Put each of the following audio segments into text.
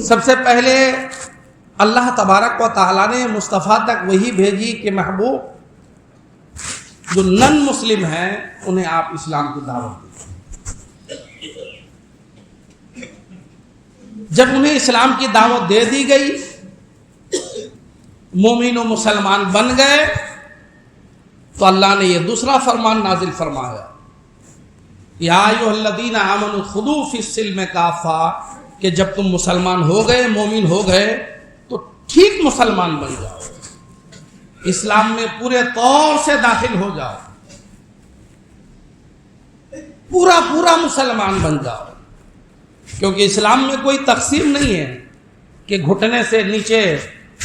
سب سے پہلے اللہ تبارک و تعالیٰ نے مصطفیٰ تک وہی بھیجی کہ محبوب جو نن مسلم ہیں انہیں آپ اسلام کی دعوت دیں. جب انہیں اسلام کی دعوت دے دی گئی، مومن و مسلمان بن گئے، تو اللہ نے یہ دوسرا فرمان نازل فرمایا، یا ایھا الذین آمنوا خذوا فی السلم کافہ، کہ جب تم مسلمان ہو گئے، مومن ہو گئے، تو ٹھیک مسلمان بن جاؤ، اسلام میں پورے طور سے داخل ہو جاؤ، پورا مسلمان بن جاؤ. کیونکہ اسلام میں کوئی تقسیم نہیں ہے کہ گھٹنے سے نیچے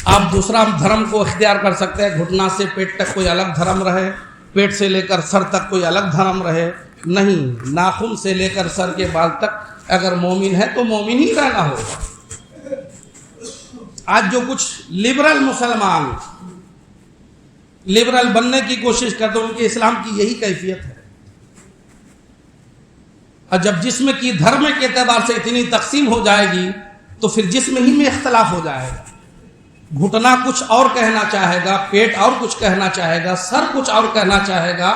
آپ دوسرا دھرم کو اختیار کر سکتے ہیں، گھٹنا سے پیٹ تک کوئی الگ دھرم رہے، پیٹ سے لے کر سر تک کوئی الگ دھرم رہے. نہیں، ناخن سے لے کر سر کے بال تک اگر مومن ہے تو مومن ہی رہنا ہوگا. آج جو کچھ لبرل مسلمان لبرل بننے کی کوشش کرتے ہیں، ان کے اسلام کی یہی کیفیت ہے. اور جب جسم کی دھرم کے اعتبار سے اتنی تقسیم ہو جائے گی تو پھر جسم ہی میں اختلاف ہو جائے گا. گھٹنا کچھ اور کہنا چاہے گا، پیٹ اور کچھ کہنا چاہے گا، سر کچھ اور کہنا چاہے گا.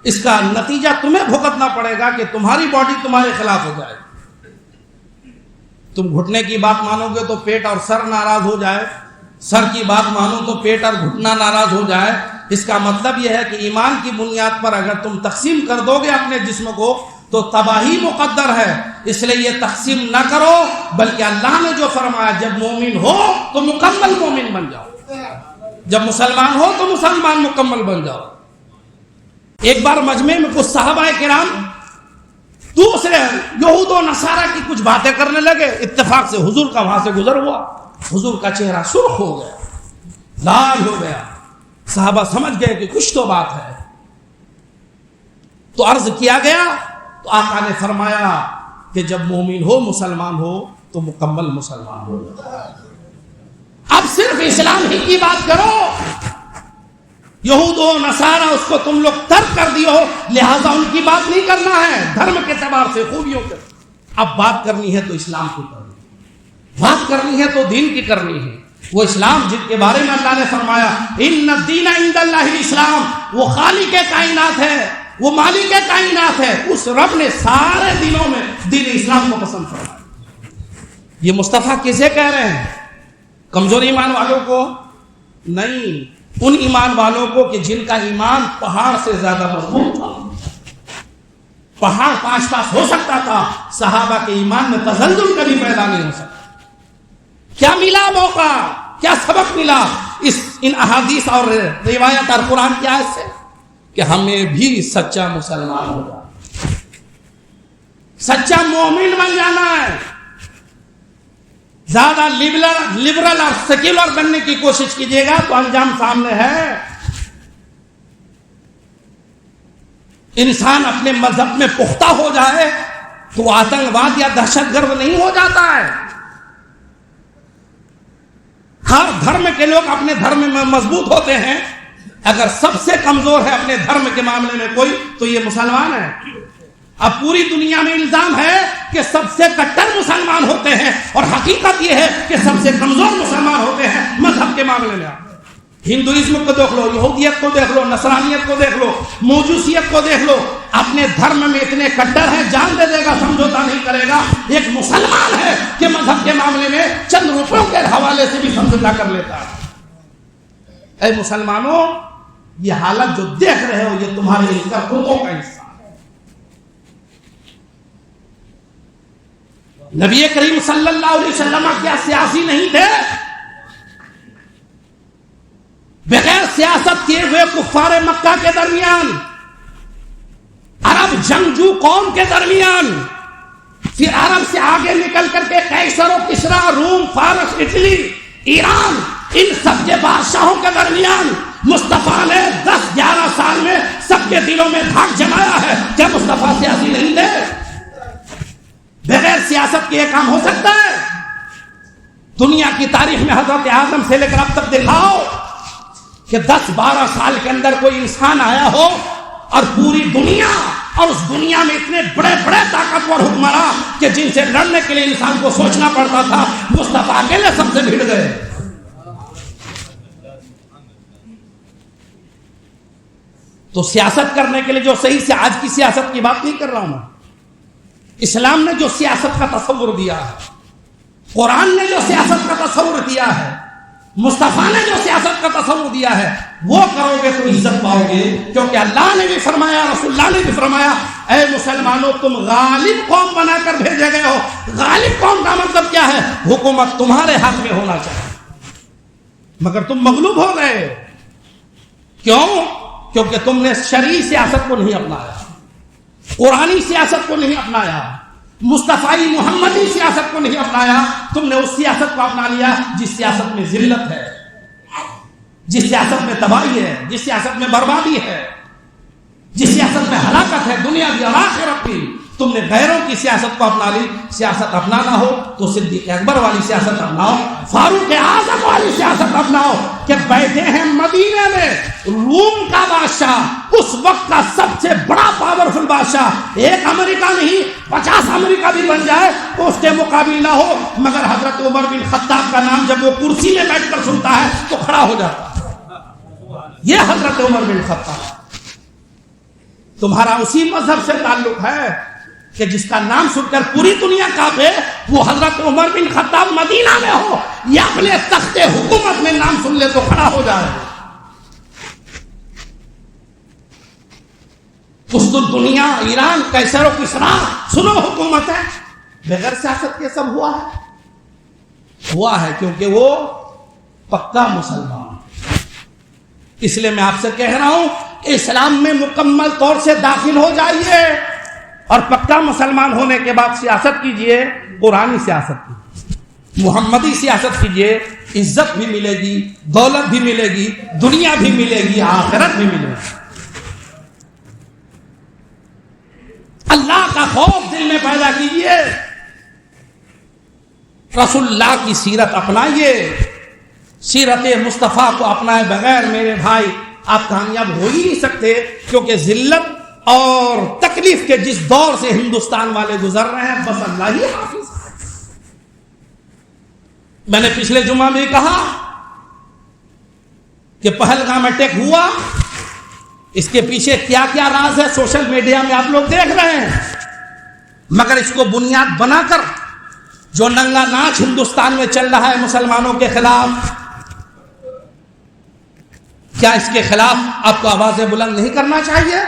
اس کا نتیجہ تمہیں بھگتنا پڑے گا کہ تمہاری باڈی تمہارے خلاف ہو جائے گی. تم گھٹنے کی بات مانو گے تو پیٹ اور سر ناراض ہو جائے، سر کی بات مانو تو پیٹ اور گھٹنا ناراض ہو جائے. اس کا مطلب یہ ہے کہ ایمان کی بنیاد پر اگر تم تقسیم کر دو گے اپنے جسم کو تو تباہی مقدر ہے. اس لیے یہ تقسیم نہ کرو، بلکہ اللہ نے جو فرمایا جب مومن ہو تو مکمل مومن بن جاؤ، جب مسلمان ہو تو مسلمان مکمل بن جاؤ. ایک بار مجمع میں کچھ صحابہ کرام دوسرے یہود و نصارہ کی کچھ باتیں کرنے لگے. اتفاق سے حضور کا وہاں سے گزر ہوا، حضور کا چہرہ سرخ ہو گیا، لال ہو گیا. صحابہ سمجھ گئے کہ کچھ تو بات ہے. تو عرض کیا گیا تو آقا نے فرمایا کہ جب مومن ہو، مسلمان ہو تو مکمل مسلمان ہو. اب صرف اسلام ہی کی بات کرو، یہود و نصارہ اس کو تم لوگ ترک کر دیو، لہذا ان کی بات نہیں کرنا ہے دھرم کے اعتبار سے، خوبیوں کے. اب بات کرنی ہے تو اسلام کی کرنی ہے، بات کرنی ہے تو دین کی کرنی ہے. وہ اسلام جن کے بارے میں اللہ نے فرمایا ان الدین عند اللہ الاسلام، وہ خالق کائنات ہے، وہ مالک کائنات ہے. اس رب نے سارے دینوں میں دین اسلام کو پسند فرمایا. یہ مصطفیٰ کسے کہہ رہے ہیں؟ کمزور ایمان والوں کو نہیں، ان ایمان والوں کو کہ جن کا ایمان پہاڑ سے زیادہ مضبوط تھا. پہاڑ پاس پاس ہو سکتا تھا، صحابہ کے ایمان میں تزلزل کبھی پیدا نہیں ہو سکتا. کیا ملا موقع، کیا سبق ملا ان احادیث اور روایت اور قرآن کی آیت سے؟ کہ ہمیں بھی سچا مسلمان ہو جانا، سچا مومن بن جانا ہے. زیادہ لبرل اور سیکولر بننے کی کوشش کیجیے گا تو انجام سامنے ہے. انسان اپنے مذہب میں پختہ ہو جائے تو آتنکواد یا دہشت گرد نہیں ہو جاتا ہے. ہر دھرم کے لوگ اپنے دھرم میں مضبوط ہوتے ہیں. اگر سب سے کمزور ہے اپنے دھرم کے معاملے میں کوئی تو یہ مسلمان ہے. اب پوری دنیا میں الزام ہے کہ سب سے کٹر مسلمان ہوتے ہیں، اور حقیقت یہ ہے کہ سب سے کمزور مسلمان ہوتے ہیں مذہب کے معاملے میں. ہندوازم کو دیکھ لو، یہودیت کو دیکھ لو، نصرانیت کو دیکھ لو، موجوسیت کو دیکھ لو. اپنے دھرم میں اتنے کٹر ہیں، جان دے دے گا، سمجھوتا نہیں کرے گا. ایک مسلمان ہے کہ مذہب کے معاملے میں چند روپوں کے حوالے سے بھی سمجھوتا کر لیتا ہے. اے مسلمانوں، یہ حالت جو دیکھ رہے ہو یہ تمہارے کرتوتوں کا حصہ ہے. نبی کریم صلی اللہ علیہ وسلم کیا سیاسی نہیں تھے؟ بغیر سیاست کیے ہوئے کفار مکہ کے درمیان، عرب جنگجو قوم کے درمیان، پھر عرب سے آگے نکل کر کے قیصر و کسریٰ، روم، فارس، اٹلی، ایران، ان سب کے بادشاہوں کے درمیان مصطفیٰ نے 10-11 سال میں سب کے دلوں میں دھاک جمایا ہے. کیا مصطفیٰ سیاسی نہیں تھے؟ بغیر سیاست کے یہ کام ہو سکتا ہے؟ دنیا کی تاریخ میں حضرت آدم سے لے کر اب تک دکھاؤ کہ 10-12 سال کے اندر کوئی انسان آیا ہو اور پوری دنیا اور اس دنیا میں اتنے بڑے بڑے طاقتور حکمراں کہ جن سے لڑنے کے لیے انسان کو سوچنا پڑتا تھا، مصطفیٰ اکیلے سب سے بھیڑ گئے. تو سیاست کرنے کے لیے جو صحیح سے، آج کی سیاست کی بات نہیں کر رہا ہوں میں، اسلام نے جو سیاست کا تصور دیا ہے، قرآن نے جو سیاست کا تصور دیا ہے، مصطفیٰ نے جو سیاست کا تصور دیا ہے، وہ کرو گے تو عزت پاؤ گے. کیونکہ اللہ نے بھی فرمایا، رسول اللہ نے بھی فرمایا، اے مسلمانوں تم غالب قوم بنا کر بھیجے گئے ہو. غالب قوم کا مطلب کیا ہے؟ حکومت تمہارے ہاتھ میں ہونا چاہیے، مگر تم مغلوب ہو گئے. کیوں؟ کیونکہ تم نے شرعی سیاست کو نہیں اپنایا، قرآنی سیاست کو نہیں اپنایا، مصطفی محمدی سیاست کو نہیں اپنایا. تم نے اس سیاست کو اپنا لیا جس سیاست میں ذلت ہے، جس سیاست میں تباہی ہے، جس سیاست میں بربادی ہے، جس سیاست میں ہلاکت ہے دنیا کی اور آخرت کی. تم نے غیروں کی سیاست کو اپنا لی. سیاست اپنانا ہو تو صدیق اکبر والی سیاست اپناؤ، فاروق اعظم والی سیاست اپناؤ کہ بیٹھے ہیں مدینے میں روم کا بادشاہ، اس وقت کا سب سے بڑا پاورفل بادشاہ، ایک امریکہ نہیں 50 امریکہ بھی بن جائے تو اس کے مقابل نہ ہو. مگر حضرت عمر بن خطاب کا نام جب وہ کرسی میں بیٹھ کر سنتا ہے تو کھڑا ہو جاتا ہے. یہ حضرت عمر بن خطاب. تمہارا اسی مذہب سے تعلق ہے کہ جس کا نام سن کر پوری دنیا کانپے، وہ حضرت عمر بن خطاب مدینہ میں ہو یا اپنے تخت حکومت میں نام سن لے تو کھڑا ہو جائے. اس دنیا، ایران، قیصر و کسریٰ، سنو حکومت ہے، بغیر سیاست کے سب ہوا ہے کیونکہ وہ پکا مسلمان. اس لیے میں آپ سے کہہ رہا ہوں کہ اسلام میں مکمل طور سے داخل ہو جائیے اور پکا مسلمان ہونے کے بعد سیاست کیجئے، قرآنی سیاست کیجئے، محمدی سیاست کیجئے. عزت بھی ملے گی، دولت بھی ملے گی، دنیا بھی ملے گی، آخرت بھی ملے گی. اللہ کا خوف دل میں پیدا کیجئے، رسول اللہ کی سیرت اپنائیے. سیرت مصطفیٰ کو اپنائے بغیر میرے بھائی آپ کامیاب ہو ہی نہیں سکتے. کیونکہ ذلت اور تکلیف کے جس دور سے ہندوستان والے گزر رہے ہیں، بس اللہ ہی حافظ ہے. میں نے پچھلے جمعہ میں کہا کہ پہلگام اٹیک ہوا، اس کے پیچھے کیا کیا راز ہے سوشل میڈیا میں آپ لوگ دیکھ رہے ہیں. مگر اس کو بنیاد بنا کر جو ننگا ناچ ہندوستان میں چل رہا ہے مسلمانوں کے خلاف، کیا اس کے خلاف آپ کو آوازیں بلند نہیں کرنا چاہیے؟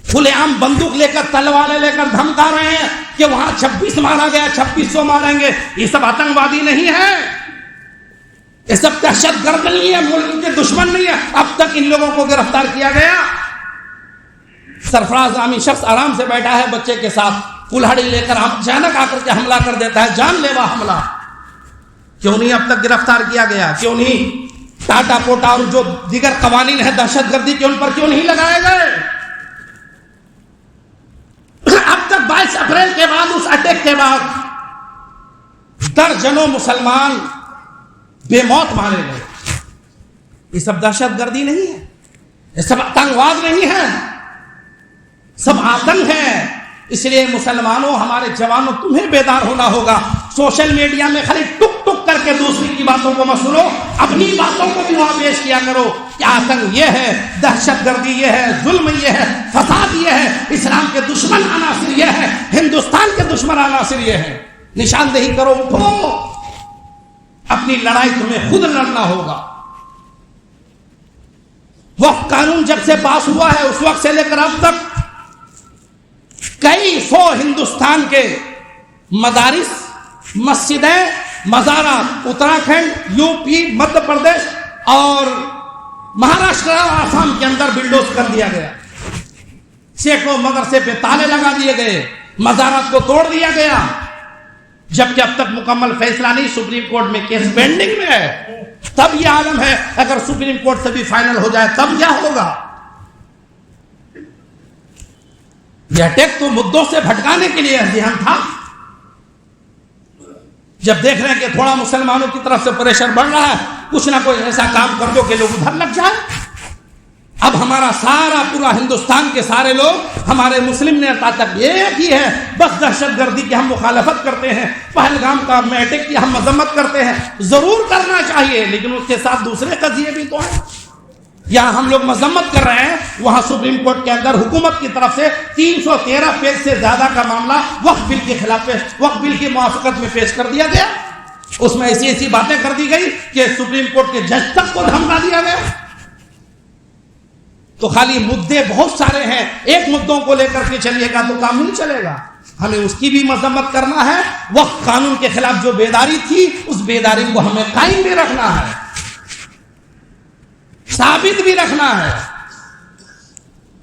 کھلے عام بندوق لے کر، تلواریں لے کر دھمکا رہے ہیں کہ وہاں 26 مارا گیا، 2600 ماریں گے. یہ سب آتنکوادی نہیں ہے، یہ سب دہشت گرد نہیں ہے، ملک کے دشمن نہیں ہے. اب تک ان لوگوں کو گرفتار کیا گیا. سرفراز نامی شخص آرام سے بیٹھا ہے بچے کے ساتھ، کلہڑی لے کر اچانک آ کر کے حملہ کر دیتا ہے، جان لیوا حملہ. کیوں نہیں اب تک گرفتار کیا گیا؟ کیوں نہیں ٹاٹا پوٹا اور جو دیگر قوانین ہیں دہشت گردی کے ان پر کیوں نہیں لگائے گئے؟ اب تک 22 اپریل کے بعد، اس اٹیک کے بعد درجنوں مسلمان بے موت مارے گئے. یہ سب دہشت گردی نہیں ہے، یہ سب آتنکواد نہیں ہے، سب آتنک ہے. اس لیے مسلمانوں، ہمارے جوانوں، تمہیں بیدار ہونا ہوگا. سوشل میڈیا میں خالی ٹک ٹک کر کے دوسری کی باتوں کو مت سنو، اپنی باتوں کو بھی وہاں پیش کیا کرو کہ آتنک یہ ہے، دہشت گردی یہ ہے، ظلم یہ ہے، فساد یہ ہے، اسلام کے دشمن عناصر یہ ہے، ہندوستان کے دشمن عناصر یہ ہے. نشاندہی کرو، اٹھو. اپنی لڑائی تمہیں خود لڑنا ہوگا. وقت قانون جب سے پاس ہوا ہے اس وقت سے لے کر اب تک کئی سو ہندوستان کے مدارس، مسجدیں، مزارات اتراکھنڈ، یو پی، مدھیہ پردیش اور مہاراشٹر اور آسام کے اندر بلڈوز کر دیا گیا. سینکڑوں مدرسے پہ تالے لگا دیے گئے، مزارات کو توڑ دیا گیا. جبکہ اب تک مکمل فیصلہ نہیں، سپریم کورٹ میں کیس پینڈنگ میں ہے. تب یہ عالم ہے، اگر سپریم کورٹ سے بھی فائنل ہو جائے تب کیا ہوگا؟ یہ اٹیک تو مدعوں سے بھٹکانے کے لیے ذہن تھا. جب دیکھ رہے ہیں کہ تھوڑا مسلمانوں کی طرف سے پریشر بڑھ رہا ہے، کچھ نہ کوئی ایسا کام کر دو کہ لوگ ادھر لگ جائے. اب ہمارا سارا پورا ہندوستان کے سارے لوگ ہمارے مسلم نیتا تک ایک ہی ہے، بس دہشت گردی کی ہم مخالفت کرتے ہیں، پہلگام کا میٹک کی ہم مذمت کرتے ہیں. ضرور کرنا چاہیے، لیکن اس کے ساتھ دوسرے قضیے بھی تو ہیں. یہاں ہم لوگ مذمت کر رہے ہیں، وہاں سپریم کورٹ کے اندر حکومت کی طرف سے 313 پیج سے زیادہ کا معاملہ وقف بل کے خلاف وقف بل کی موافقت میں پیش کر دیا گیا. اس میں ایسی باتیں کر دی گئی کہ سپریم کورٹ کے جج تک کو دھمکا دیا گیا. تو خالی مدعے بہت سارے ہیں، ایک مدعوں کو لے کر کے چلیے گا تو کام نہیں چلے گا. ہمیں اس کی بھی مذمت کرنا ہے. وقف قانون کے خلاف جو بیداری تھی، اس بیداری کو ہمیں قائم بھی رکھنا ہے، ثابت بھی رکھنا ہے.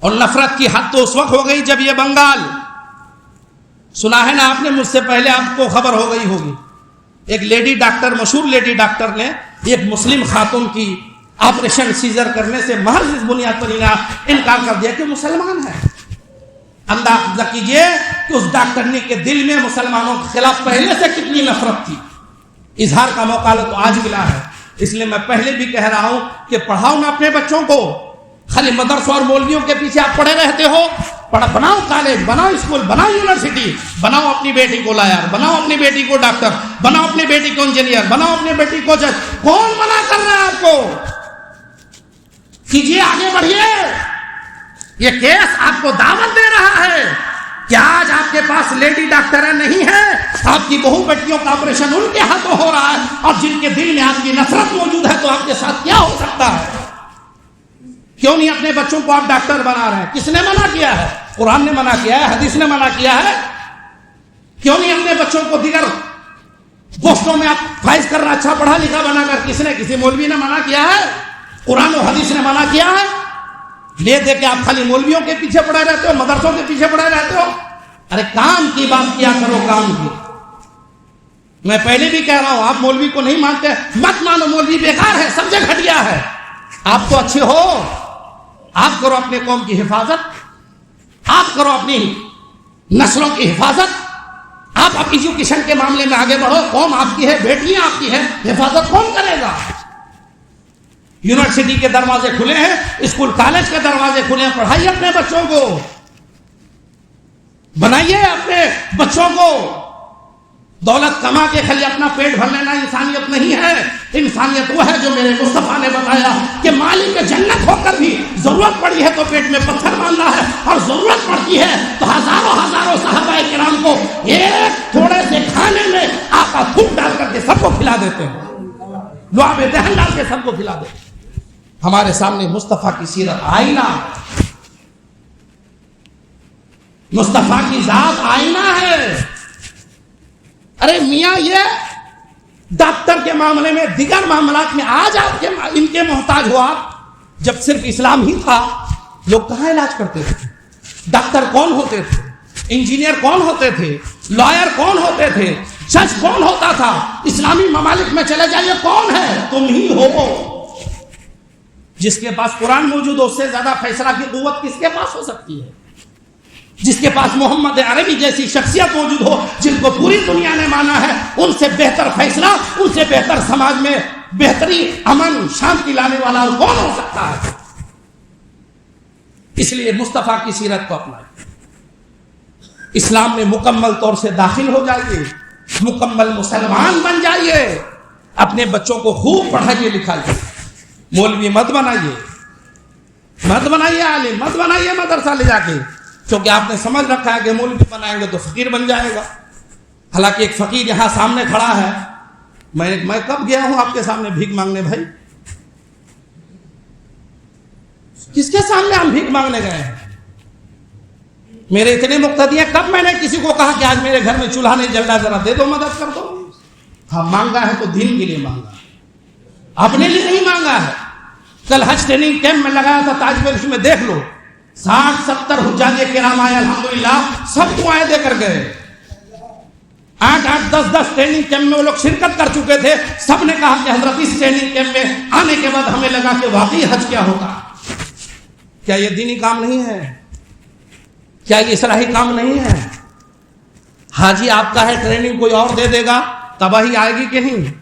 اور نفرت کی حد تو اس وقت ہو گئی جب یہ بنگال، سنا ہے نا آپ نے، مجھ سے پہلے آپ کو خبر ہو گئی ہوگی، ایک لیڈی ڈاکٹر، مشہور لیڈی ڈاکٹر نے ایک مسلم خاتون کی آپریشن سیزر کرنے سے محض اس بنیاد پر انکار کر دیا کہ مسلمان ہے. اندازہ کیجئے کہ اس ڈاکٹرنی کے دل میں مسلمانوں کے خلاف پہلے سے کتنی نفرت تھی. اظہار کا موقع تو آج ملا ہے. اس لیے میں پہلے بھی کہہ رہا ہوں کہ پڑھاؤ نا اپنے بچوں کو. خالی مدرسوں اور مولویوں کے پیچھے آپ پڑے رہتے ہو. بناؤ کالج، بناؤ اسکول، بناؤ یونیورسٹی، بناؤ اپنی بیٹی کو لائر، بناؤ اپنی بیٹی کو ڈاکٹر، بناؤ اپنی بیٹی کو انجینئر، بناؤ اپنی بیٹی کو جج. کون منع کر رہا ہے آپ کو؟ کیجیے، آگے بڑھیے. یہ کیس آپ کو دعوت دے رہا ہے کہ آج آپ کے پاس لیڈی ڈاکٹر نہیں ہے، آپ کی بہو بیٹیوں کا آپریشن ان کے ہاتھوں ہو رہا ہے، اور جن کے دل میں آپ کی نفرت موجود ہے تو آپ کے ساتھ کیا ہو سکتا ہے؟ کیوں نہیں اپنے بچوں کو آپ ڈاکٹر بنا رہے ہیں؟ کس نے منع کیا ہے؟ قرآن نے منع کیا ہے، حدیث نے منع کیا ہے. کیوں نہیں اپنے بچوں کو دیگر پوسٹوں میں آپ فائز کرنا، اچھا پڑھا لکھا بنا کر؟ کسی مولوی نے منع کیا ہے؟ قرآن و حدیث نے منع کیا ہے؟ لے دے کے آپ خالی مولویوں کے پیچھے پڑے رہتے ہو، مدرسوں کے پیچھے پڑے رہتے ہو. ارے کام کی بات کیا کرو، کام کی. میں پہلے بھی کہہ رہا ہوں، آپ مولوی کو نہیں مانتے مت مانو، مولوی بیکار ہے، سب سے گھٹیا ہے. آپ تو اچھے ہو، آپ کرو اپنے قوم کی حفاظت، آپ کرو اپنی نسلوں کی حفاظت، آپ ایجوکیشن کے معاملے میں آگے بڑھو. قوم آپ کی ہے، بیٹیاں آپ کی ہیں، حفاظت کون کرے گا؟ یونیورسٹی کے دروازے کھلے ہیں، اسکول کالج کے دروازے کھلے ہیں. پڑھائیے اپنے بچوں کو، بنائیے اپنے بچوں کو. دولت کما کے خالی اپنا پیٹ بھر لینا انسانیت نہیں ہے. انسانیت وہ ہے جو میرے مصطفیٰ نے بتایا کہ مالک جنت ہو کر بھی ضرورت پڑی ہے تو پیٹ میں پتھر باندھنا ہے، اور ضرورت پڑتی ہے تو ہزاروں صحابہ کرام کو ایک تھوڑے سے کھانے میں آقا تھوک ڈال کر کے سب کو کھلا دیتے ہیں، لعاب دہن ڈال کے سب کو کھلا دیتے ہیں. ہمارے سامنے مصطفیٰ کی سیرت آئینہ، مصطفیٰ کی ذات آئینہ ہے. ارے میاں، یہ ڈاکٹر کے معاملے میں، دیگر معاملات میں آج آپ ان کے محتاج ہو. آپ جب صرف اسلام ہی تھا، لوگ کہاں علاج کرتے تھے؟ ڈاکٹر کون ہوتے تھے؟ انجینئر کون ہوتے تھے؟ لائر کون ہوتے تھے؟ جج کون ہوتا تھا؟ اسلامی ممالک میں چلے جائیے، کون ہے؟ تم ہی ہو. جس کے پاس قرآن موجود ہو، اس سے زیادہ فیصلہ کی قوت کس کے پاس ہو سکتی ہے؟ جس کے پاس محمد عربی جیسی شخصیت موجود ہو، جن کو پوری دنیا نے مانا ہے، ان سے بہتر فیصلہ، ان سے بہتر سماج میں بہتری، امن، شانتی لانے والا اور کون ہو سکتا ہے؟ اس لیے مصطفیٰ کی سیرت کو اپنائیں، اسلام میں مکمل طور سے داخل ہو جائیے، مکمل مسلمان بن جائیے. اپنے بچوں کو خوب پڑھائیے لکھائیے. مولوی مت بنائیے، مت بنائیے عالم، مت بنائیے مدرسہ لے جا کے، کیونکہ آپ نے سمجھ رکھا ہے کہ مولوی بنائیں گے تو فقیر بن جائے گا. حالانکہ ایک فقیر یہاں سامنے کھڑا ہے. میں کب گیا ہوں آپ کے سامنے بھیک مانگنے؟ بھائی کس کے سامنے ہم بھیک مانگنے گئے ہیں؟ میرے اتنے مقتدی ہیں، کب میں نے کسی کو کہا کہ آج میرے گھر میں چولہا نہیں جل رہا، ذرا دے دو، مدد کر دو؟ ہاں، مانگا ہے تو دین کے لیے مانگا، اپنے لیے نہیں مانگا ہے. کل حج ٹریننگ کیمپ میں لگایا تھا تاج محل میں، دیکھ لو 60-70 حجاج کرام آئے، الحمدللہ سب دعائیں دے کر گئے. 8-8 10-10 ٹریننگ کیمپ میں وہ لوگ شرکت کر چکے تھے. سب نے کہا کہ حضرت اس ٹریننگ کیمپ میں آنے کے بعد ہمیں لگا کہ واقعی حج کیا ہوگا. کیا یہ دینی کام نہیں ہے؟ کیا یہ اصلاحی کام نہیں ہے؟ حاجی آپ کا ہے، ٹریننگ کوئی اور دے دے گا، تباہی آئے گی کہ نہیں؟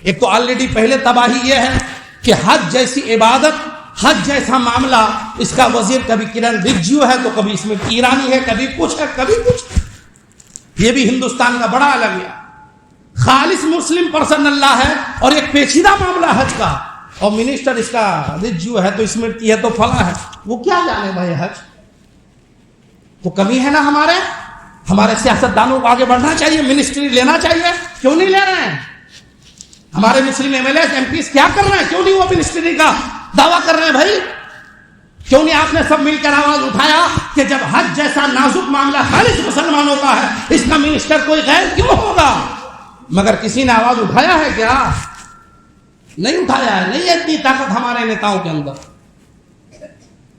ایک تو آلریڈی پہلے تباہی یہ ہے کہ حج جیسی عبادت حج جیسا معاملہ اس کا وزیر کبھی کرن رجیجو ہے تو کبھی اسمرتی ایرانی ہے، کبھی کچھ ہے کبھی کچھ ہے. یہ بھی ہندوستان کا بڑا المیہ. خالص مسلم پرسن اللہ ہے اور ایک پیچیدہ معاملہ حج کا، اور منسٹر اس کا رجیجو ہے تو اسمرتی ہے تو فلاں ہے. وہ کیا جانے بھائی حج؟ تو کمی ہے نا ہمارے سیاستدانوں کو آگے بڑھنا چاہیے، منسٹری لینا چاہیے. کیوں نہیں لے رہے ہیں؟ ہمارے مسلم M L As M Ps کیا کر رہے ہیں؟ کیوں نہیں وہ منسٹری کا دعویٰ کر رہے ہیں بھائی؟ کیوں نہیں آپ نے سب مل کر آواز اٹھایا کہ جب حج جیسا نازک معاملہ خالص مسلمانوں کا ہے اس کا منسٹر کوئی غیر کیوں ہوگا؟ مگر کسی نے آواز اٹھایا ہے کیا؟ نہیں اٹھایا ہے. نہیں ہے اتنی طاقت ہمارے نیتاؤں کے اندر.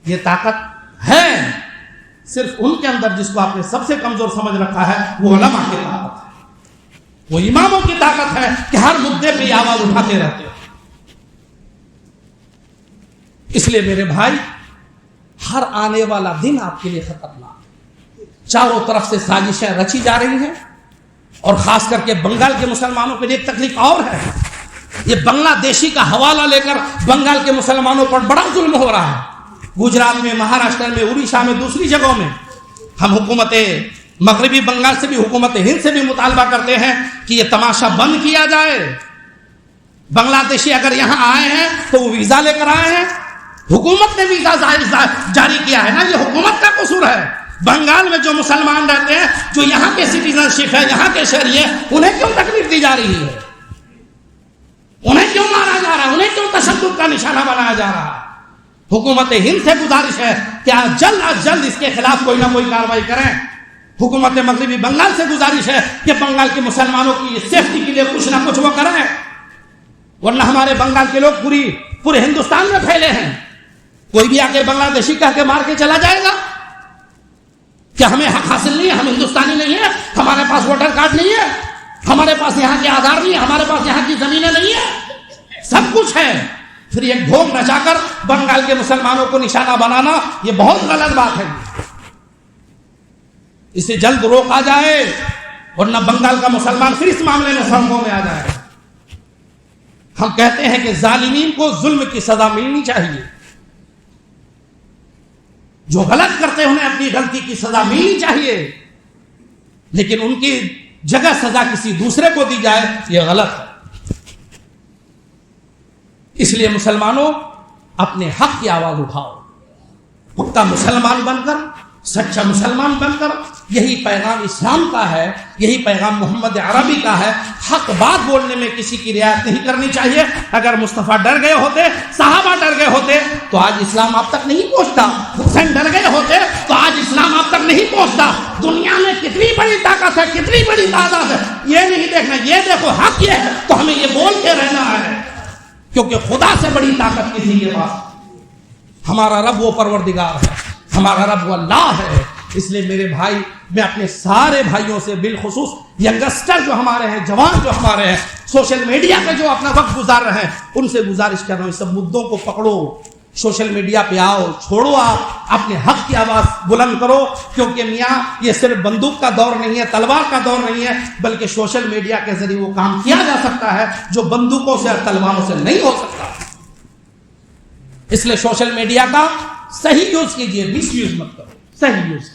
یہ طاقت ہے صرف ان کے اندر جس کو آپ نے سب سے کمزور سمجھ رکھا ہے، وہ علماء کی طاقت ہے، وہ اماموں کی طاقت ہے کہ ہر مدعے پہ آواز اٹھاتے رہتے ہیں. اس لیے میرے بھائی، ہر آنے والا دن آپ کے لیے خطرناک. چاروں طرف سے سازشیں رچی جا رہی ہیں، اور خاص کر کے بنگال کے مسلمانوں کے لیے ایک تکلیف اور ہے. یہ بنگلہ دیشی کا حوالہ لے کر بنگال کے مسلمانوں پر بڑا ظلم ہو رہا ہے. گجرات میں، مہاراشٹر میں، اڑیسہ میں، دوسری جگہوں میں ہم حکومت مغربی بنگال سے بھی، حکومت ہند سے بھی مطالبہ کرتے ہیں کہ یہ تماشا بند کیا جائے. بنگلہ دیشی اگر یہاں آئے ہیں تو وہ ویزا لے کر آئے ہیں، حکومت نے ویزا جاری کیا ہے نا، یہ حکومت کا قصور ہے. بنگال میں جو مسلمان رہتے ہیں، جو یہاں کے سٹیزن شپ ہے، یہاں کے شہری ہیں، انہیں کیوں تکلیف دی جا رہی ہے؟ انہیں کیوں مارا جا رہا ہے؟ انہیں کیوں تشدد کا نشانہ بنایا جا رہا ہے؟ حکومت ہند سے گزارش ہے کہ جلد از جلد اس کے خلاف کوئی نہ کوئی کارروائی کریں. حکومت مغربی بنگال سے گزارش ہے کہ بنگال کے مسلمانوں کی سیفٹی کے لیے کچھ نہ کچھ وہ کریں، ورنہ ہمارے بنگال کے لوگ پورے ہندوستان میں پھیلے ہیں. کوئی بھی آ کے بنگلہ دیشی کہہ کے مار کے چلا جائے گا. کیا ہمیں حق حاصل نہیں ہے؟ ہم ہندوستانی نہیں ہیں؟ ہمارے پاس ووٹر کارڈ نہیں ہے؟ ہمارے پاس یہاں کے آدھار نہیں ہے؟ ہمارے پاس یہاں کی زمینیں نہیں ہے؟ سب کچھ ہے. پھر یہ ڈھونگ نچا کر بنگال کے مسلمانوں کو نشانہ بنانا یہ بہت غلط بات ہے. اسے جلد روکا جائے، ورنہ بنگال کا مسلمان پھر اس معاملے میں سڑکوں میں آ جائے. ہم کہتے ہیں کہ ظالمین کو ظلم کی سزا ملنی چاہیے، جو غلط کرتے ہیں انہیں اپنی غلطی کی سزا ملنی چاہیے، لیکن ان کی جگہ سزا کسی دوسرے کو دی جائے یہ غلط ہے. اس لیے مسلمانوں، اپنے حق کی آواز اٹھاؤ، پختہ مسلمان بن کر، سچا مسلمان بن کر. یہی پیغام اسلام کا ہے، یہی پیغام محمد عربی کا ہے. حق بات بولنے میں کسی کی رعایت نہیں کرنی چاہیے. اگر مصطفیٰ ڈر گئے ہوتے، صحابہ ڈر گئے ہوتے تو آج اسلام آپ تک نہیں پہنچتا. حسین ڈر گئے ہوتے تو آج اسلام آپ تک نہیں پہنچتا. دنیا میں کتنی بڑی طاقت ہے، کتنی بڑی تعداد ہے، یہ نہیں دیکھنا. یہ دیکھو حق یہ ہے تو ہمیں یہ بول کے رہنا ہے، کیونکہ خدا سے بڑی طاقت کسی کے پاس. ہمارا رب وہ پروردگار ہے، ہمارا رب وہ اللہ ہے. اس لیے میرے بھائی، میں اپنے سارے بھائیوں سے، بالخصوص ینگسٹر جو ہمارے ہیں، جوان جو ہمارے ہیں، سوشل میڈیا پہ جو اپنا وقت گزار رہے ہیں، ان سے گزارش کر رہا ہوں، اس سب مدوں کو پکڑو، سوشل میڈیا پہ آؤ، چھوڑو، آپ اپنے حق کی آواز بلند کرو. کیونکہ میاں یہ صرف بندوق کا دور نہیں ہے، تلوار کا دور نہیں ہے، بلکہ سوشل میڈیا کے ذریعے وہ کام کیا جا سکتا ہے جو بندوقوں سے اور تلواروں سے نہیں ہو سکتا. اس لیے سوشل میڈیا کا صحیح یوز کیجیے، مس یوز مت کرو، صحیح یوز.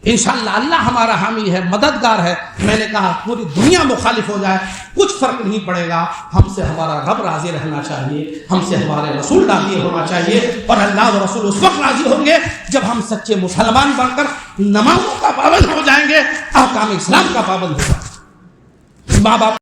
انشاءاللہ اللہ ہمارا حامی ہے، مددگار ہے. میں نے کہا پوری دنیا مخالف ہو جائے کچھ فرق نہیں پڑے گا. ہم سے ہمارا رب راضی رہنا چاہیے، ہم سے ہمارے رسول راضی ہونا چاہیے. اور اللہ و رسول اس وقت راضی ہوں گے جب ہم سچے مسلمان بن کر نمازوں کا پابند ہو جائیں گے، احکام اسلام کا پابند ہوگا. ماں باپ